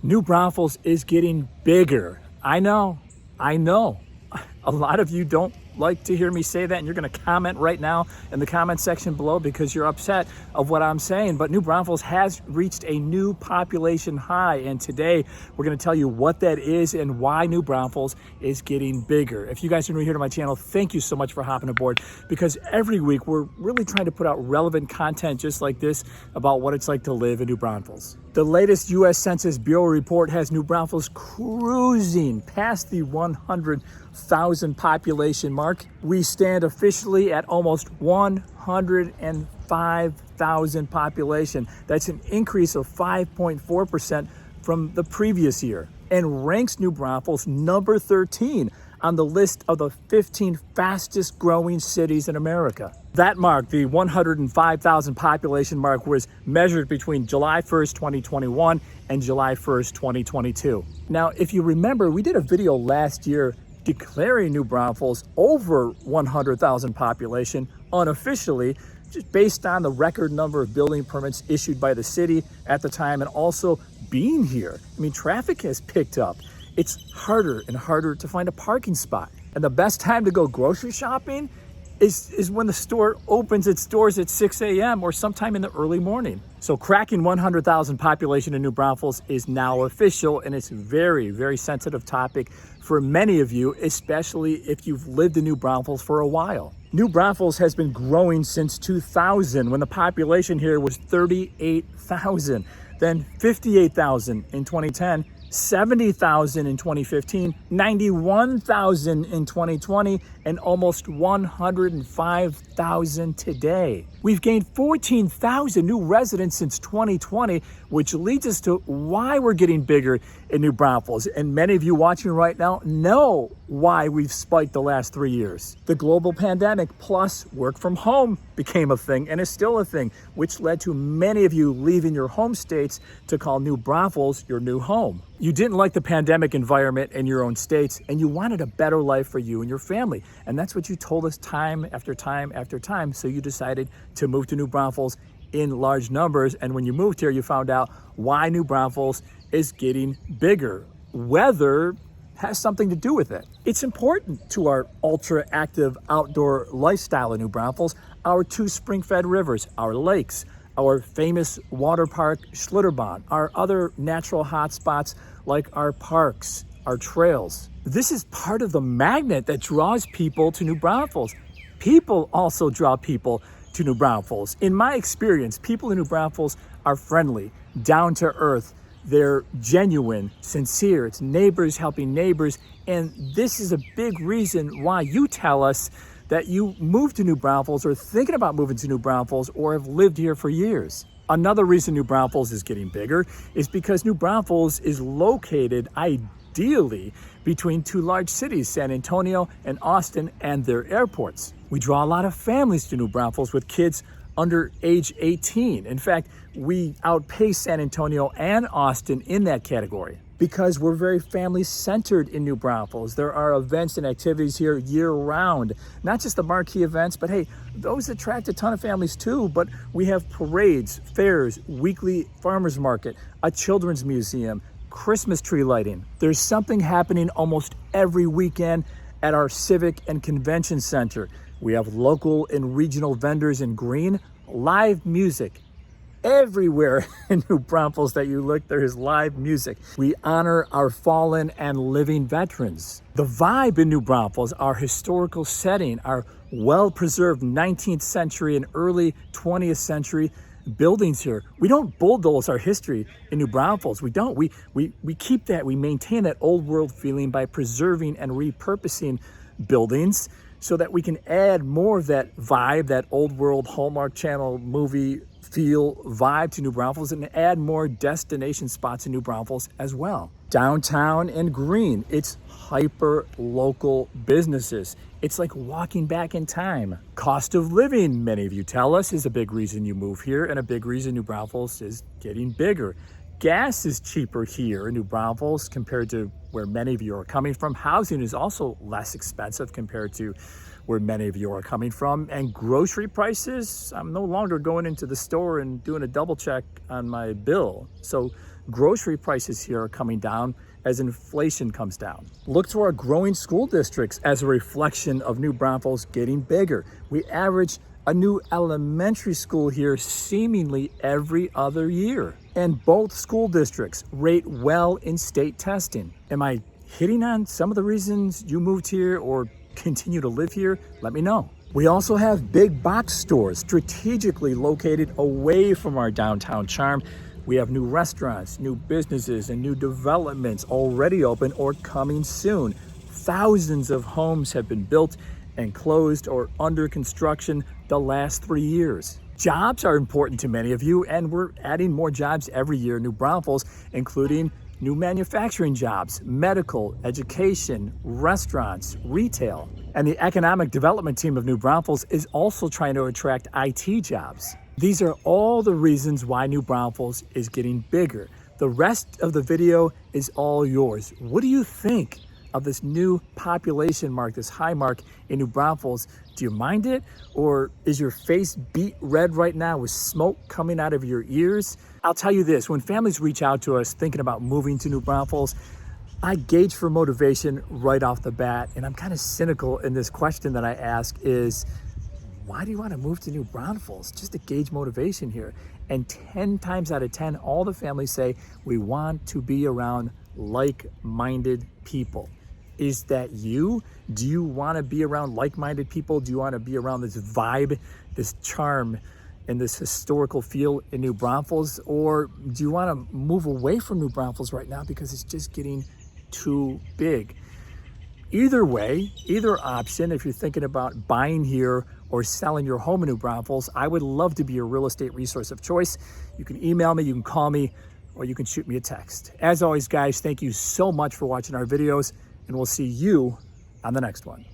New Braunfels is getting bigger. I know. A lot of you don't like to hear me say that, and you're going to comment right now in the comment section below because you're upset of what I'm saying. But New Braunfels has reached a new population high, and today we're going to tell you what that is and why New Braunfels is getting bigger. If you guys are new here to my channel, thank you so much for hopping aboard, because every week we're really trying to put out relevant content just like this about what it's like to live in New Braunfels. The latest U.S. Census Bureau report has New Braunfels cruising past the 100,000 population mark. We stand officially at almost 105,000 population. That's an increase of 5.4% from the previous year, and ranks New Braunfels number 13 on the list of the 15 fastest growing cities in America. That mark, the 105,000 population mark, was measured between July 1st, 2021 and July 1st, 2022. Now, if you remember, we did a video last year declaring New Braunfels over 100,000 population unofficially, just based on the record number of building permits issued by the city at the time, and also being here. I mean, traffic has picked up. It's harder and harder to find a parking spot. And the best time to go grocery shopping is when the store opens its doors at 6 a.m. or sometime in the early morning. So cracking 100,000 population in New Braunfels is now official, and it's a very, very sensitive topic for many of you, especially if you've lived in New Braunfels for a while. New Braunfels has been growing since 2000, when the population here was 38,000, then 58,000 in 2010, 70,000 in 2015, 91,000 in 2020, and almost 105,000 today. We've gained 14,000 new residents since 2020, which leads us to why we're getting bigger in New Braunfels. And many of you watching right now know why we've spiked the last 3 years. The global pandemic plus work from home became a thing, and is still a thing, which led to many of you leaving your home states to call New Braunfels your new home. You didn't like the pandemic environment in your own states, and you wanted a better life for you and your family. And that's what you told us time after time after time. So you decided to move to New Braunfels in large numbers. And when you moved here, you found out why New Braunfels is getting bigger. Weather has something to do with it. It's important to our ultra active outdoor lifestyle in New Braunfels. Our two spring-fed rivers, our lakes, our famous water park Schlitterbahn, our other natural hotspots like our parks, our trails. This is part of the magnet that draws people to New Braunfels. People also draw people to New Braunfels. In my experience, people in New Braunfels are friendly, down to earth. They're genuine, sincere. It's neighbors helping neighbors. And this is a big reason why you tell us that you moved to New Braunfels, or thinking about moving to New Braunfels, or have lived here for years. Another reason New Braunfels is getting bigger is because New Braunfels is located ideally between two large cities, San Antonio and Austin, and their airports. We draw a lot of families to New Braunfels with kids under age 18. In fact, we outpace San Antonio and Austin in that category because we're very family-centered in New Braunfels. There are events and activities here year-round, not just the marquee events, but hey, those attract a ton of families too. But we have parades, fairs, weekly farmers market, a children's museum, Christmas tree lighting. There's something happening almost every weekend at our Civic and Convention Center. We have local and regional vendors in green, live music. Everywhere in New Braunfels that you look, there is live music. We honor our fallen and living veterans. The vibe in New Braunfels, our historical setting, our well-preserved 19th century and early 20th century buildings here. We don't bulldoze our history in New Braunfels. We don't. We keep that. We maintain that old world feeling by preserving and repurposing buildings so that we can add more of that vibe, that old world Hallmark Channel movie feel vibe to New Braunfels, and add more destination spots in New Braunfels as well. Downtown and green, it's hyper local businesses. It's like walking back in time. Cost of living, many of you tell us, is a big reason you move here, and a big reason New Braunfels is getting bigger. Gas is cheaper here in New Braunfels compared to where many of you are coming from. Housing is also less expensive compared to where many of you are coming from. And grocery prices, I'm no longer going into the store and doing a double check on my bill. So Grocery prices here are coming down as inflation comes down. Look to our growing school districts as a reflection of New Braunfels getting bigger. We average a new elementary school here seemingly every other year. And both school districts rate well in state testing. Am I hitting on some of the reasons you moved here or continue to live here? Let me know. We also have big box stores strategically located away from our downtown charm. We have new restaurants, new businesses, and new developments already open or coming soon. Thousands of homes have been built and closed or under construction the last 3 years. Jobs are important to many of you, and we're adding more jobs every year in New Braunfels, including new manufacturing jobs, medical, education, restaurants, retail. And the economic development team of New Braunfels is also trying to attract IT jobs. These are all the reasons why New Braunfels is getting bigger. The rest of the video is all yours. What do you think of this new population mark, this high mark in New Braunfels? Do you mind it? Or is your face beet red right now with smoke coming out of your ears? I'll tell you this, when families reach out to us thinking about moving to New Braunfels, I gauge for motivation right off the bat, and I'm kind of cynical in this question that I ask is, why do you want to move to New Braunfels? Just to gauge motivation here. And 10 times out of 10, all the families say, we want to be around like-minded people. Is that you? Do you want to be around like-minded people? Do you want to be around this vibe, this charm, and this historical feel in New Braunfels? Or do you want to move away from New Braunfels right now because it's just getting too big? Either way, either option, if you're thinking about buying here or selling your home in New Braunfels, I would love to be your real estate resource of choice. You can email me, you can call me, or you can shoot me a text. As always, guys, thank you so much for watching our videos, and we'll see you on the next one.